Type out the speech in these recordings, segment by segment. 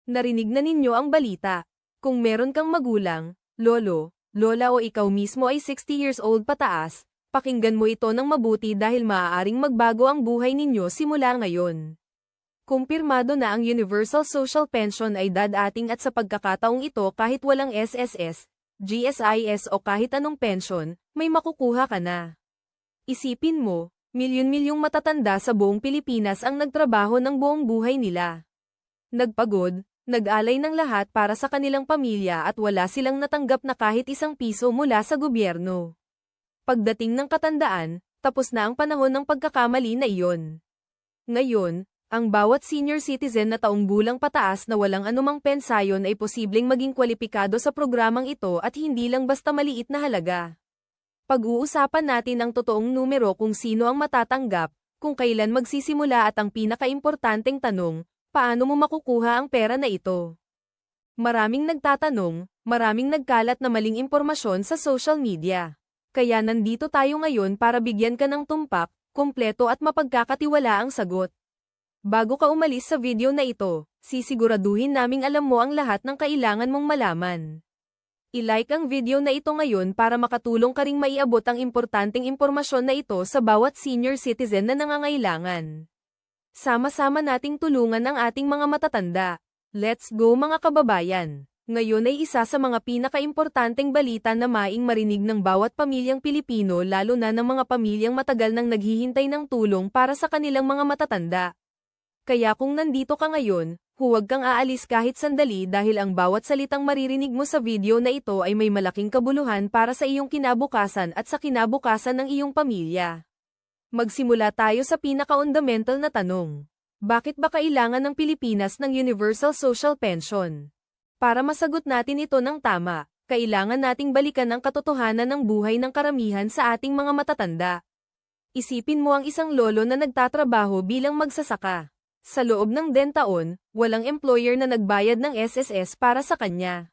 Narinig na ninyo ang balita. Kung meron kang magulang, lolo, lola o ikaw mismo ay 60 years old pataas, pakinggan mo ito ng mabuti dahil maaaring magbago ang buhay ninyo simula ngayon. Kumpirmado na ang Universal Social Pension ay dadating at sa pagkakataong ito kahit walang SSS, GSIS o kahit anong pension, may makukuha ka na. Isipin mo, milyon-milyong matatanda sa buong Pilipinas ang nagtrabaho ng buong buhay nila. Nagpagod, nag-alay ng lahat para sa kanilang pamilya at wala silang natanggap na kahit isang piso mula sa gobyerno. Pagdating ng katandaan, tapos na ang panahon ng pagkakamali na iyon. Ngayon, ang bawat senior citizen na taong gulang pataas na walang anumang pensayon ay posibleng maging kwalipikado sa programang ito at hindi lang basta maliit na halaga. Pag-uusapan natin ang totoong numero kung sino ang matatanggap, kung kailan magsisimula at ang pinakaimportanteng tanong, paano mo makukuha ang pera na ito? Maraming nagtatanong, maraming nagkalat na maling impormasyon sa social media. Kaya nandito tayo ngayon para bigyan ka ng tumpak, kumpleto at mapagkakatiwalaang sagot. Bago ka umalis sa video na ito, sisiguraduhin naming alam mo ang lahat ng kailangan mong malaman. I-like ang video na ito ngayon para makatulong ka ring maiabot ang importanteng impormasyon na ito sa bawat senior citizen na nangangailangan. Sama-sama nating tulungan ang ating mga matatanda. Let's go mga kababayan! Ngayon ay isa sa mga pinakaimportanteng balita na maing marinig ng bawat pamilyang Pilipino lalo na ng mga pamilyang matagal nang naghihintay ng tulong para sa kanilang mga matatanda. Kaya kung nandito ka ngayon, huwag kang aalis kahit sandali dahil ang bawat salitang maririnig mo sa video na ito ay may malaking kabuluhan para sa iyong kinabukasan at sa kinabukasan ng iyong pamilya. Magsimula tayo sa pinaka-fundamental na tanong. Bakit ba kailangan ng Pilipinas ng Universal Social Pension? Para masagot natin ito ng tama, kailangan nating balikan ang katotohanan ng buhay ng karamihan sa ating mga matatanda. Isipin mo ang isang lolo na nagtatrabaho bilang magsasaka. Sa loob ng 10 taon, walang employer na nagbayad ng SSS para sa kanya.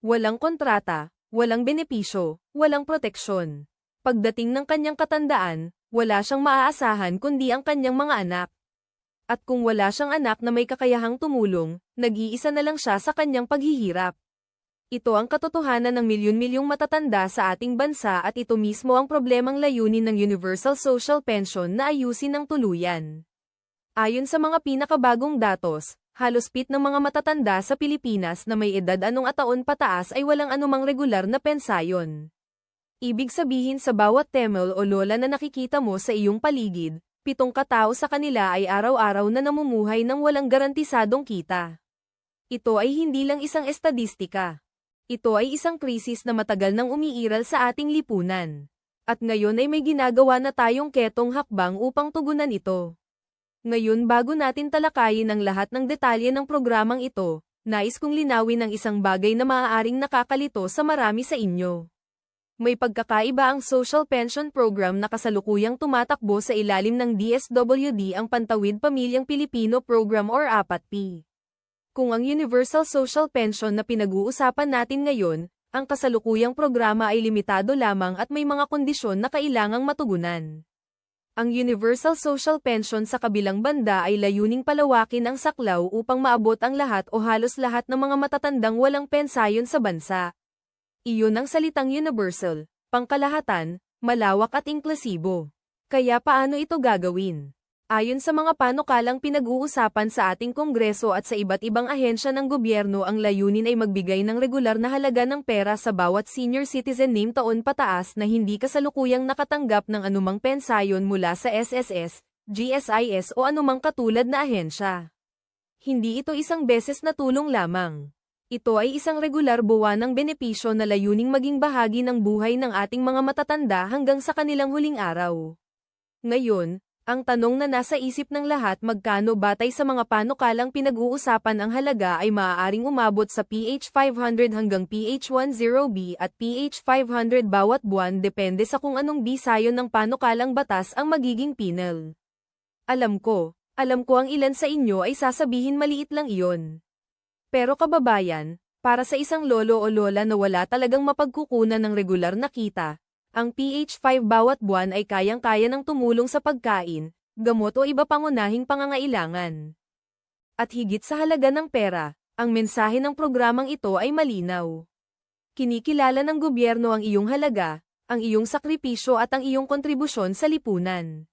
Walang kontrata, walang benepisyo, walang proteksyon. Pagdating ng kanyang katandaan, wala siyang maaasahan kundi ang kanyang mga anak. At kung wala siyang anak na may kakayahang tumulong, nag-iisa na lang siya sa kanyang paghihirap. Ito ang katotohanan ng milyon-milyong matatanda sa ating bansa at ito mismo ang problemang layunin ng Universal Social Pension na ayusin ng tuluyan. Ayon sa mga pinakabagong datos, halos pit ng mga matatanda sa Pilipinas na may edad anong taon pataas ay walang anumang regular na pensayon. Ibig sabihin sa bawat temel o lola na nakikita mo sa iyong paligid, 7 katao sa kanila ay araw-araw na namumuhay ng walang garantisadong kita. Ito ay hindi lang isang estadistika. Ito ay isang krisis na matagal nang umiiral sa ating lipunan. At ngayon ay may ginagawa na tayong ketong hakbang upang tugunan ito. Ngayon bago natin talakayin ang lahat ng detalye ng programang ito, nais kong linawin ang isang bagay na maaaring nakakalito sa marami sa inyo. May pagkakaiba ang Social Pension Program na kasalukuyang tumatakbo sa ilalim ng DSWD ang Pantawid Pamilyang Pilipino Program or APATP. Kung ang Universal Social Pension na pinag-uusapan natin ngayon, ang kasalukuyang programa ay limitado lamang at may mga kondisyon na kailangang matugunan. Ang Universal Social Pension sa kabilang banda ay layuning palawakin ang saklaw upang maabot ang lahat o halos lahat ng mga matatandang walang pensayon sa bansa. Iyon ang salitang universal, pangkalahatan, malawak at inklusibo. Kaya paano ito gagawin? Ayon sa mga panukalang pinag-uusapan sa ating Kongreso at sa iba't ibang ahensya ng gobyerno, ang layunin ay magbigay ng regular na halaga ng pera sa bawat senior citizen named taon pataas na hindi kasalukuyang nakatanggap ng anumang pensayon mula sa SSS, GSIS o anumang katulad na ahensya. Hindi ito isang beses na tulong lamang. Ito ay isang regular buwanang benepisyo na layuning maging bahagi ng buhay ng ating mga matatanda hanggang sa kanilang huling araw. Ngayon, ang tanong na nasa isip ng lahat, magkano batay sa mga panukalang pinag-uusapan ang halaga ay maaaring umabot sa PH 500 hanggang PH 10B at PH 500 bawat buwan depende sa kung anong bisayon ng panukalang batas ang magiging penal. Alam ko ang ilan sa inyo ay sasabihin maliit lang iyon. Pero kababayan, para sa isang lolo o lola na wala talagang mapagkukunan ng regular na kita, ang PH 5 bawat buwan ay kayang-kaya ng tumulong sa pagkain, gamot o iba pangunahing pangangailangan. At higit sa halaga ng pera, Ang mensahe ng programang ito ay malinaw. Kinikilala ng gobyerno ang iyong halaga, ang iyong sakripisyo at ang iyong kontribusyon sa lipunan.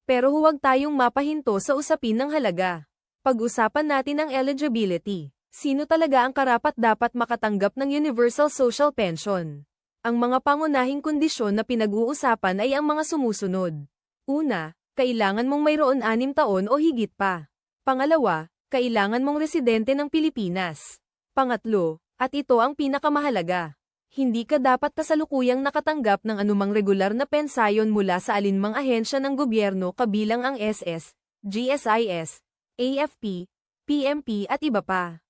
Pero huwag tayong mapahinto sa usapin ng halaga. Pag-usapan natin ang eligibility. Sino talaga ang karapat-dapat makatanggap ng Universal Social Pension? Ang mga pangunahing kondisyon na pinag-uusapan ay ang mga sumusunod. Una, kailangan mong mayroon 6 taon o higit pa. Pangalawa, kailangan mong residente ng Pilipinas. Pangatlo, at ito ang pinakamahalaga. Hindi ka dapat kasalukuyang nakatanggap ng anumang regular na pensayon mula sa alinmang ahensya ng gobyerno kabilang ang SS, GSIS, AFP, PMP at iba pa.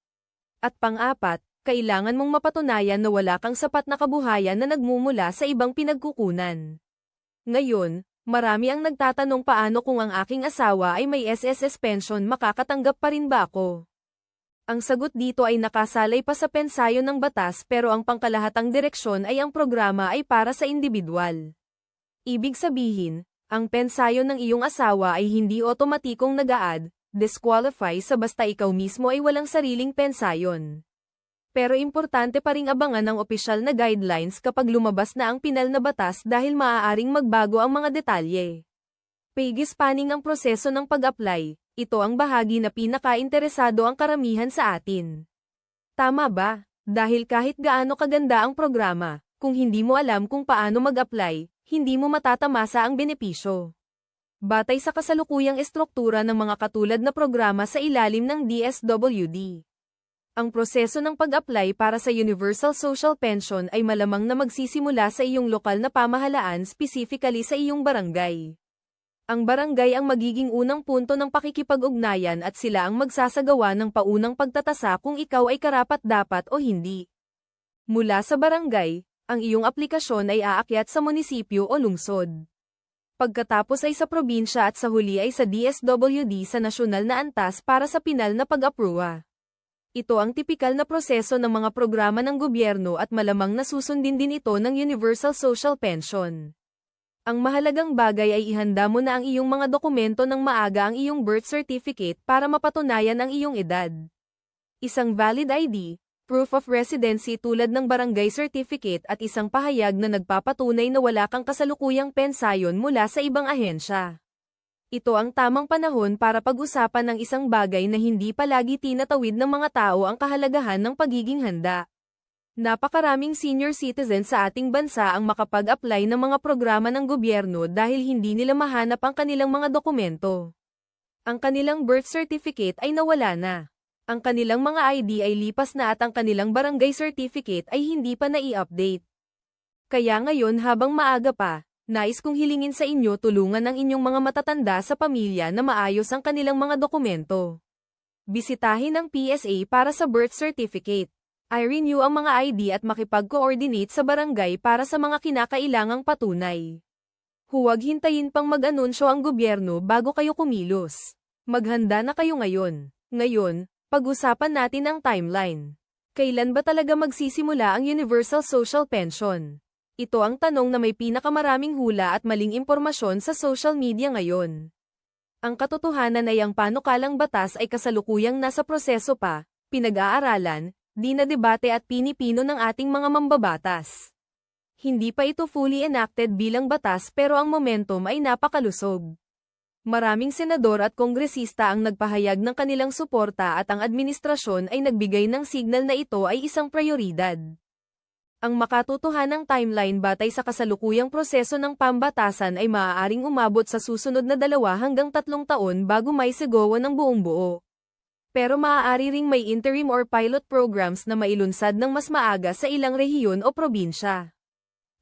At pang-apat, kailangan mong mapatunayan na wala kang sapat na kabuhayan na nagmumula sa ibang pinagkukunan. Ngayon, marami ang nagtatanong paano kung ang aking asawa ay may SSS pension makakatanggap pa rin ba ako? Ang sagot dito ay nakasalay pa sa pensayon ng batas pero ang pangkalahatang direksyon ay ang programa ay para sa individual. Ibig sabihin, ang pensayon ng iyong asawa ay hindi otomatikong nag-a-add, disqualify sa basta ikaw mismo ay walang sariling pensayon. Pero importante pa ring abangan ang opisyal na guidelines kapag lumabas na ang pinal na batas dahil maaaring magbago ang mga detalye. Pag-ispaning ang proseso ng pag-apply, ito ang bahagi na pinaka-interesado ang karamihan sa atin. Tama ba? Dahil kahit gaano kaganda ang programa, kung hindi mo alam kung paano mag-apply, hindi mo matatamasa ang benepisyo. Batay sa kasalukuyang estruktura ng mga katulad na programa sa ilalim ng DSWD. Ang proseso ng pag-apply para sa Universal Social Pension ay malamang na magsisimula sa iyong lokal na pamahalaan, specifically sa iyong barangay. Ang barangay ang magiging unang punto ng pakikipag-ugnayan at sila ang magsasagawa ng paunang pagtatasa kung ikaw ay karapat-dapat o hindi. Mula sa barangay, ang iyong aplikasyon ay aakyat sa munisipyo o lungsod. Pagkatapos ay sa probinsya at sa huli ay sa DSWD sa nasyonal na antas para sa pinal na pag-apruwa. Ito ang tipikal na proseso ng mga programa ng gobyerno at malamang nasusundin din ito ng Universal Social Pension. Ang mahalagang bagay ay ihanda mo na ang iyong mga dokumento ng maaga ang iyong birth certificate para mapatunayan ang iyong edad. Isang valid ID, proof of residency tulad ng barangay certificate at isang pahayag na nagpapatunay na wala kang kasalukuyang pensayon mula sa ibang ahensya. Ito ang tamang panahon para pag-usapan ng isang bagay na hindi palagi tinatawid ng mga tao, ang kahalagahan ng pagiging handa. Napakaraming senior citizens sa ating bansa ang makapag-apply ng mga programa ng gobyerno dahil hindi nila mahanap ang kanilang mga dokumento. Ang kanilang birth certificate ay nawala na. Ang kanilang mga ID ay lipas na at ang kanilang barangay certificate ay hindi pa nai-update. Kaya ngayon habang maaga pa, nais kong hilingin sa inyo tulungan ang inyong mga matatanda sa pamilya na maayos ang kanilang mga dokumento. Bisitahin ang PSA para sa birth certificate. I-renew ang mga ID at makipag-coordinate sa barangay para sa mga kinakailangang patunay. Huwag hintayin pang mag-anunsyo ang gobyerno bago kayo kumilos. Maghanda na kayo ngayon. Ngayon, pag-usapan natin ang timeline. Kailan ba talaga magsisimula ang Universal Social Pension? Ito ang tanong na may pinakamaraming hula at maling impormasyon sa social media ngayon. Ang katotohanan ay ang panukalang batas ay kasalukuyang nasa proseso pa, pinag-aaralan, dinadebate at pinipino ng ating mga mambabatas. Hindi pa ito fully enacted bilang batas pero ang momentum ay napakalusog. Maraming senador at kongresista ang nagpahayag ng kanilang suporta at ang administrasyon ay nagbigay ng signal na ito ay isang prioridad. Ang makatotohanang timeline batay sa kasalukuyang proseso ng pambatasan ay maaaring umabot sa susunod na 2 hanggang 3 taon bago may sigawan ng buong buo. Pero maaari ring may interim or pilot programs na mailunsad ng mas maaga sa ilang rehiyon o probinsya.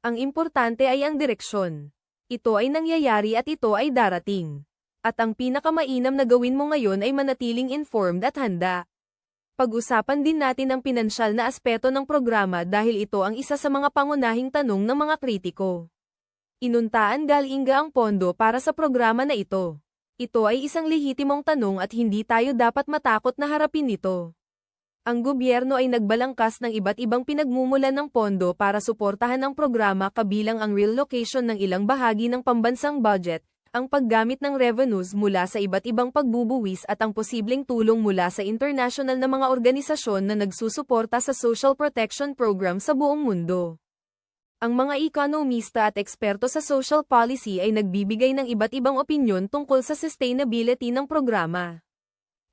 Ang importante ay ang direksyon. Ito ay nangyayari at ito ay darating. At ang pinakamainam na gawin mo ngayon ay manatiling informed at handa. Pag-usapan din natin ang pinansyal na aspeto ng programa dahil ito ang isa sa mga pangunahing tanong ng mga kritiko. Inuntaan galinga ang pondo para sa programa na ito. Ito ay isang lehitimong tanong at hindi tayo dapat matakot na harapin ito. Ang gobyerno ay nagbalangkas ng iba't ibang pinagmumulan ng pondo para suportahan ang programa kabilang ang relocation ng ilang bahagi ng pambansang budget, ang paggamit ng revenues mula sa iba't ibang pagbubuwis at ang posibleng tulong mula sa international na mga organisasyon na nagsusuporta sa social protection program sa buong mundo. Ang mga ekonomista at eksperto sa social policy ay nagbibigay ng iba't ibang opinyon tungkol sa sustainability ng programa.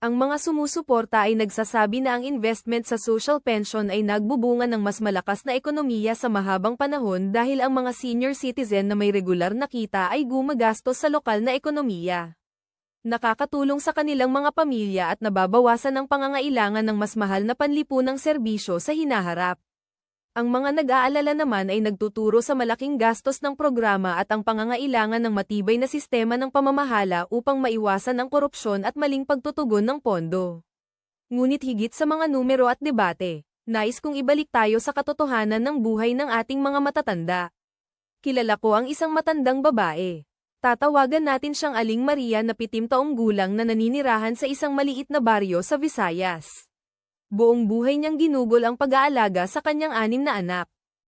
Ang mga sumusuporta ay nagsasabi na ang investment sa social pension ay nagbubunga ng mas malakas na ekonomiya sa mahabang panahon dahil ang mga senior citizen na may regular na kita ay gumagastos sa lokal na ekonomiya. Nakakatulong sa kanilang mga pamilya at nababawasan ang pangangailangan ng mas mahal na panlipunang serbisyo sa hinaharap. Ang mga nag-aalala naman ay nagtuturo sa malaking gastos ng programa at ang pangangailangan ng matibay na sistema ng pamamahala upang maiwasan ang korupsyon at maling pagtutugon ng pondo. Ngunit higit sa mga numero at debate, nais kong ibalik tayo sa katotohanan ng buhay ng ating mga matatanda. Kilala ko ang isang matandang babae. Tatawagan natin siyang Aling Maria na 70 taong gulang na naninirahan sa isang maliit na baryo sa Visayas. Buong buhay niyang ginugol ang pag-aalaga sa kanyang 6 na anak.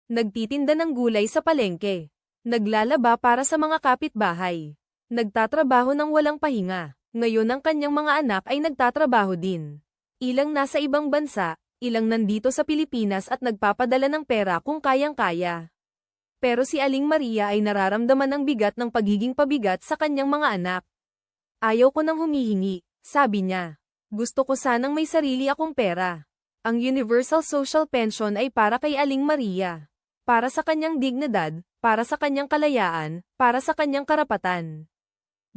Nagtitinda ng gulay sa palengke. Naglalaba para sa mga kapitbahay. Nagtatrabaho ng walang pahinga. Ngayon ang kanyang mga anak ay nagtatrabaho din. Ilang nasa ibang bansa, ilang nandito sa Pilipinas at nagpapadala ng pera kung kayang-kaya. Pero si Aling Maria ay nararamdaman ang bigat ng pagiging pabigat sa kanyang mga anak. Ayaw ko nang humihingi, sabi niya. Gusto ko sanang may sarili akong pera. Ang Universal Social Pension ay para kay Aling Maria. Para sa kanyang dignidad, para sa kanyang kalayaan, para sa kanyang karapatan.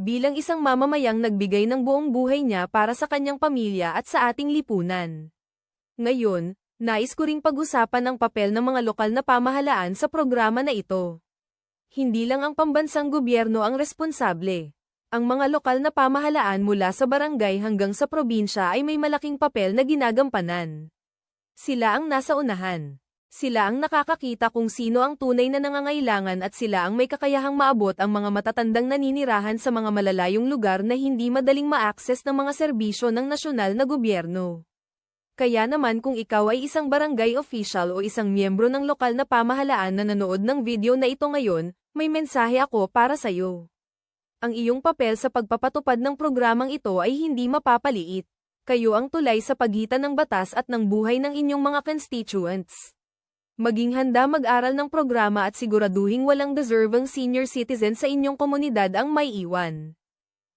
Bilang isang mamamayang nagbigay ng buong buhay niya para sa kanyang pamilya at sa ating lipunan. Ngayon, nais ko ring pag-usapan ang papel ng mga lokal na pamahalaan sa programa na ito. Hindi lang ang pambansang gobyerno ang responsable. Ang mga lokal na pamahalaan mula sa barangay hanggang sa probinsya ay may malaking papel na ginagampanan. Sila ang nasa unahan. Sila ang nakakakita kung sino ang tunay na nangangailangan at sila ang may kakayahang maabot ang mga matatandang naninirahan sa mga malalayong lugar na hindi madaling ma-access ng mga serbisyo ng nasyonal na gobyerno. Kaya naman kung ikaw ay isang barangay official o isang miyembro ng lokal na pamahalaan na nanood ng video na ito ngayon, may mensahe ako para sa'yo. Ang iyong papel sa pagpapatupad ng programang ito ay hindi mapapaliit. Kayo ang tulay sa pagitan ng batas at ng buhay ng inyong mga constituents. Maging handa mag-aral ng programa at siguraduhing walang deserving senior citizen sa inyong komunidad ang may iwan.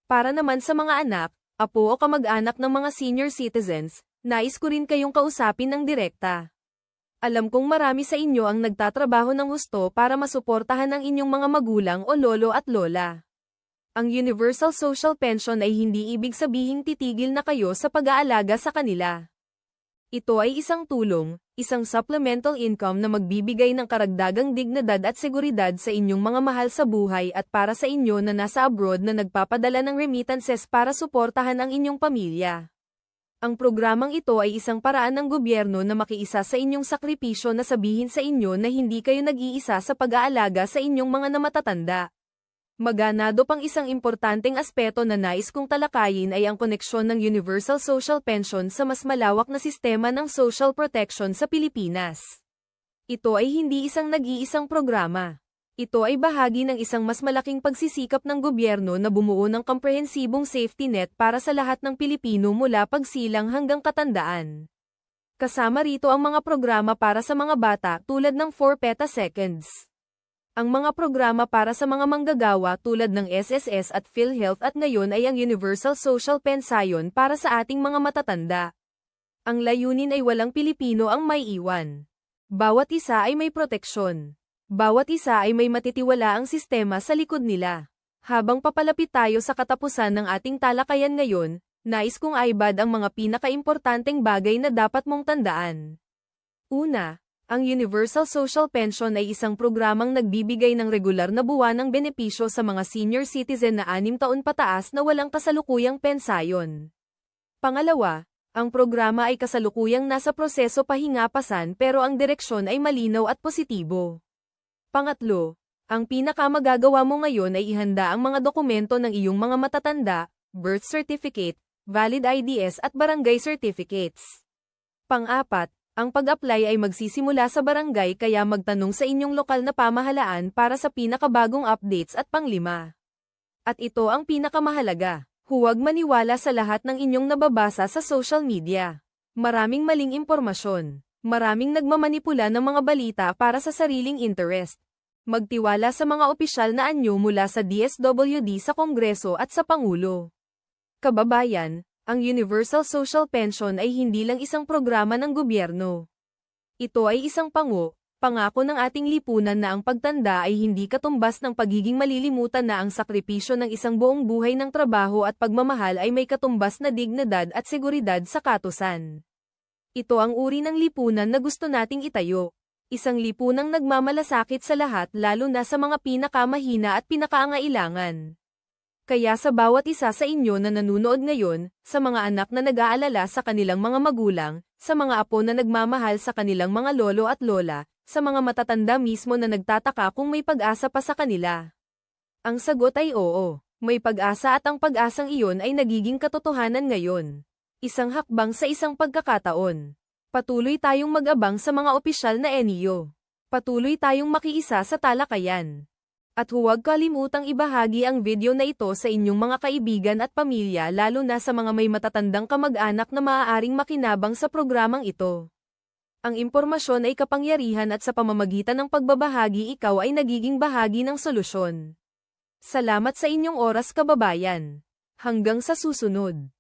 Para naman sa mga anak, apo o kamag-anak ng mga senior citizens, nais ko rin kayong kausapin ng direkta. Alam kong marami sa inyo ang nagtatrabaho ng husto para masuportahan ang inyong mga magulang o lolo at lola. Ang Universal Social Pension ay hindi ibig sabihing titigil na kayo sa pag-aalaga sa kanila. Ito ay isang tulong, isang supplemental income na magbibigay ng karagdagang dignidad at seguridad sa inyong mga mahal sa buhay at para sa inyo na nasa abroad na nagpapadala ng remittances para suportahan ang inyong pamilya. Ang programang ito ay isang paraan ng gobyerno na makiisa sa inyong sakripisyo na sabihin sa inyo na hindi kayo nag-iisa sa pag-aalaga sa inyong mga namatatanda. Maganado pang isang importanteng aspeto na nais kong talakayin ay ang koneksyon ng Universal Social Pension sa mas malawak na sistema ng social protection sa Pilipinas. Ito ay hindi isang nag-iisang programa. Ito ay bahagi ng isang mas malaking pagsisikap ng gobyerno na bumuo ng komprehensibong safety net para sa lahat ng Pilipino mula pagsilang hanggang katandaan. Kasama rito ang mga programa para sa mga bata tulad ng 4 petaseconds. Ang mga programa para sa mga manggagawa tulad ng SSS at PhilHealth at ngayon ay ang Universal Social Pension para sa ating mga matatanda. Ang layunin ay walang Pilipino ang may iwan. Bawat isa ay may proteksyon. Bawat isa ay may matitiwalaang sistema sa likod nila. Habang papalapit tayo sa katapusan ng ating talakayan ngayon, nais kong aibad ang mga pinakaimportanteng bagay na dapat mong tandaan. Una, ang Universal Social Pension ay isang programang nagbibigay ng regular na buwanang benepisyo sa mga senior citizen na 6 taon pataas na walang kasalukuyang pensayon. Pangalawa, ang programa ay kasalukuyang nasa proseso pahingapasan pero ang direksyon ay malinaw at positibo. Pangatlo, ang pinakamagagawa mo ngayon ay ihanda ang mga dokumento ng iyong mga matatanda, birth certificate, valid IDs at barangay certificates. Pang-apat, ang pag-apply ay magsisimula sa barangay kaya magtanong sa inyong lokal na pamahalaan para sa pinakabagong updates at panglima. At ito ang pinakamahalaga. Huwag maniwala sa lahat ng inyong nababasa sa social media. Maraming maling impormasyon. Maraming nagmamanipula ng mga balita para sa sariling interest. Magtiwala sa mga opisyal na anyo mula sa DSWD sa Kongreso at sa Pangulo. Kababayan, ang Universal Social Pension ay hindi lang isang programa ng gobyerno. Ito ay isang pangako ng ating lipunan na ang pagtanda ay hindi katumbas ng pagiging malilimutan na ang sakripisyo ng isang buong buhay ng trabaho at pagmamahal ay may katumbas na dignidad at seguridad sa katusan. Ito ang uri ng lipunan na gusto nating itayo. Isang lipunang nagmamalasakit sa lahat lalo na sa mga pinakamahina at pinakaangailangan. Kaya sa bawat isa sa inyo na nanunood ngayon, sa mga anak na nag-aalala sa kanilang mga magulang, sa mga apo na nagmamahal sa kanilang mga lolo at lola, sa mga matatanda mismo na nagtataka kung may pag-asa pa sa kanila. Ang sagot ay oo, may pag-asa at ang pag-asang iyon ay nagiging katotohanan ngayon. Isang hakbang sa isang pagkakataon. Patuloy tayong mag-abang sa mga opisyal na NEO. Patuloy tayong makiisa sa talakayan. At huwag kalimutang ibahagi ang video na ito sa inyong mga kaibigan at pamilya lalo na sa mga may matatandang kamag-anak na maaaring makinabang sa programang ito. Ang impormasyon ay kapangyarihan at sa pamamagitan ng pagbabahagi ikaw ay nagiging bahagi ng solusyon. Salamat sa inyong oras kababayan. Hanggang sa susunod.